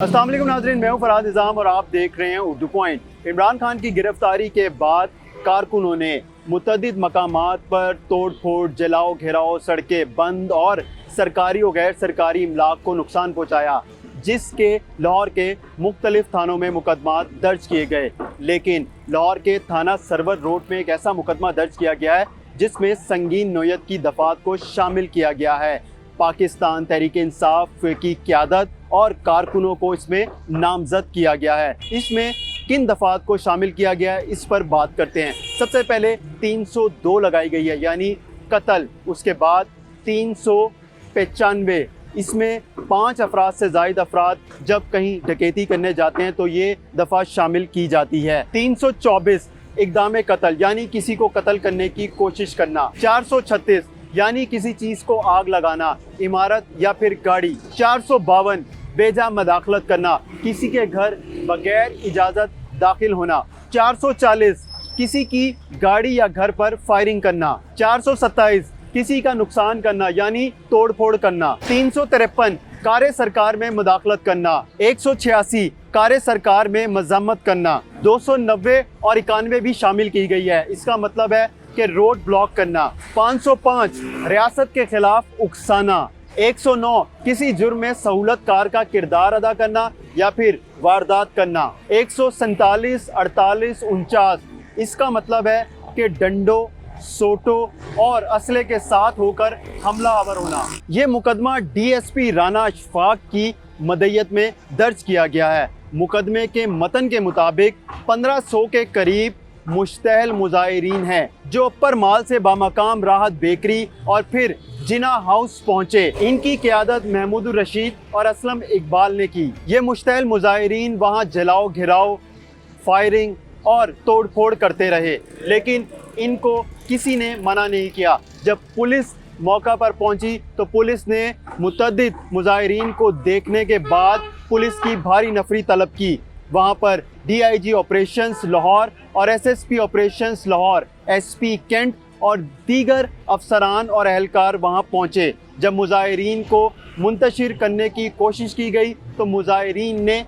अस्सलाम वालेकुम नाज़रीन, मैं हूं फरहाद निज़ाम और आप देख रहे हैं उर्दू पॉइंट। इमरान खान की गिरफ्तारी के बाद कारकुनों ने मुतअद्दिद मकामात पर तोड़ फोड़, जलाओ घेराव, सड़कें बंद और सरकारी और गैर सरकारी इमलाक को नुकसान पहुँचाया, जिसके लाहौर के मुख्तलिफ थानों में मुकदमात दर्ज किए गए। लेकिन लाहौर के थाना सरवर रोड में एक ऐसा मुकदमा दर्ज किया गया है जिसमें संगीन नोयत की दफ़ात को शामिल किया गया है। पाकिस्तान तहरीक इंसाफ की क़यादत और कारकुनों को इसमें नामज़द किया गया है। इसमें किन दफ़ात को शामिल किया गया है, इस पर बात करते हैं। सबसे पहले 302 लगाई गई है, यानी कत्ल। उसके बाद 395, इसमें 5 अफराद से ज़ायद अफराद जब कहीं डकैती करने जाते हैं तो ये दफ़ा शामिल की जाती है। 324 इक़दाम कत्ल, यानी किसी को कत्ल करने की कोशिश करना। 436 यानी किसी चीज़ को आग लगाना, इमारत या फिर गाड़ी। 452 बेजा मदाखलत करना, किसी के घर बगैर इजाज़त दाखिल होना। 440 किसी की गाड़ी या घर पर फायरिंग करना। 427 किसी का नुकसान करना, यानी तोड़ फोड़ करना। 353 कार्य सरकार में मुदाखलत करना। 186 कार्य सरकार में मजम्मत करना। 290 और 91 भी शामिल की गई है। इसका मतलब है कि रोड ब्लॉक करना। 505 रियासत के खिलाफ उकसाना। 109 किसी जुर्म में सहूलत कार का किरदार अदा करना या फिर वारदात करना। 147, 48, 49 इसका मतलब है कि डंडों, सोटो और असले के साथ होकर हमला आवर होना। ये मुकदमा DSP राना अशफाक की मदयत में दर्ज किया गया है। मुकदमे के मतन के मुताबिक 1500 के करीब मुश्तहल मुजाहिरीन हैं जो अपर माल से बामकाम राहत बेकरी और फिर जिना हाउस पहुंचे। इनकी क़यादत महमूद रशीद और असलम इकबाल ने की। ये मुश्तहल मुजाहिरीन वहां जलाओ घेराव, फायरिंग और तोड़ फोड़ करते रहे, लेकिन इनको किसी ने मना नहीं किया। जब पुलिस मौका पर पहुंची तो पुलिस ने मुतअद्दिद मुजाहिरीन को देखने के बाद पुलिस की भारी नफरी तलब की। वहां पर DIG ऑपरेशंस लाहौर और SSP operations Lahore, SP cantt और दीगर अफसरान और अहलकार वहां पहुंचे। जब मुजाहिरीन को मुंतशिर करने की कोशिश की गई तो मुजाहिरीन ने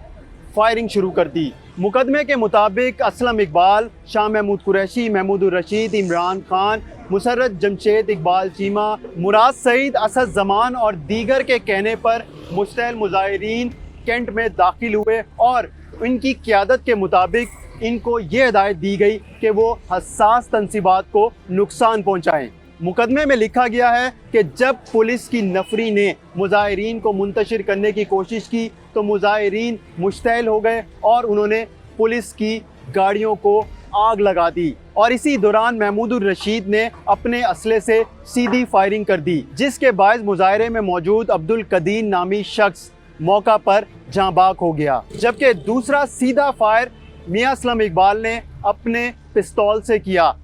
फायरिंग शुरू कर दी। मुकदमे के मुताबिक असलम इकबाल, शाह महमूद कुरैशी, महमूद रशीद, इमरान खान, मुसर्रत जमशेद, इकबाल चीमा, मुराद सईद, असद जमान और दीगर के कहने पर मुश्तहल मुजाहिरीन कैंट में दाखिल हुए और इनकी क़यादत के मुताबिक इनको ये हिदायत दी गई कि वो हसास तनसीबात को नुकसान पहुँचाएँ। मुकदमे में लिखा गया है कि जब पुलिस की नफरी ने मुजाहिरीन को मुंतशिर करने की कोशिश की तो मुजाहिरीन मुश्तहल हो गए और उन्होंने पुलिस की गाड़ियों को आग लगा दी और इसी दौरान महमूद रशीद ने अपने असले से सीधी फायरिंग कर दी, जिसके बायस मुजाहरे में मौजूद अब्दुल कदीर नामी शख्स मौका पर जांबाक हो गया। जबकि दूसरा सीधा फायर मियां असलम इकबाल ने अपने पिस्तौल से किया,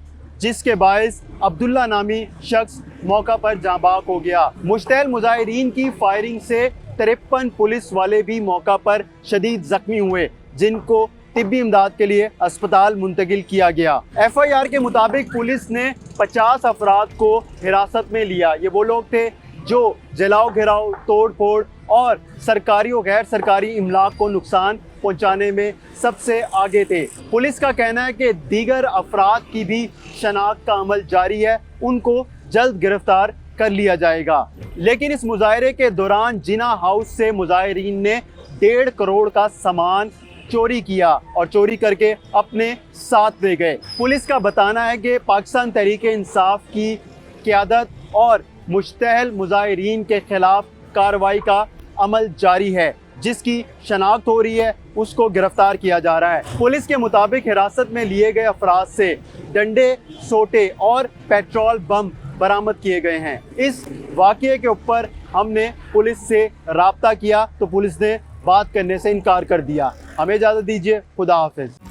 जिसके बायस अब्दुल्ला नामी शख्स मौका पर जांबाक हो गया। मुश्तहल मुजाहिरीन की फायरिंग से 53 पुलिस वाले भी मौका पर शदीद जख्मी हुए, जिनको तिब्बी इमदाद के लिए अस्पताल मुंतकिल किया गया। FIR के मुताबिक पुलिस ने 50 अफराद को हिरासत में लिया। ये वो लोग थे जो जलाओ घेराव, तोड़ फोड़ और सरकारी और गैर सरकारी इमलाक को नुकसान पहुंचाने में सबसे आगे थे। पुलिस का कहना है कि दीगर अफराद की भी शनाख्त का अमल जारी है, उनको जल्द गिरफ्तार कर लिया जाएगा। लेकिन इस मुजाहरे के दौरान जिना हाउस से मुजाहिरीन ने 1.5 करोड़ का सामान चोरी किया और चोरी करके अपने साथ ले गए। पुलिस का बताना है कि पाकिस्तान तहरीक इंसाफ की क़यादत और मुश्तहल मुजाहिरीन के खिलाफ कार्रवाई का अमल जारी है, जिसकी शनाख्त हो रही है, उसको गिरफ्तार किया जा रहा है। पुलिस के मुताबिक हिरासत में लिए गए अफराद से डंडे, सोटे और पेट्रोल बम बरामद किए गए हैं। इस वाक़ये के ऊपर हमने पुलिस से राब्ता किया तो पुलिस ने बात करने से इनकार कर दिया। हमें इजाज़त दीजिए। खुदा हाफिज़।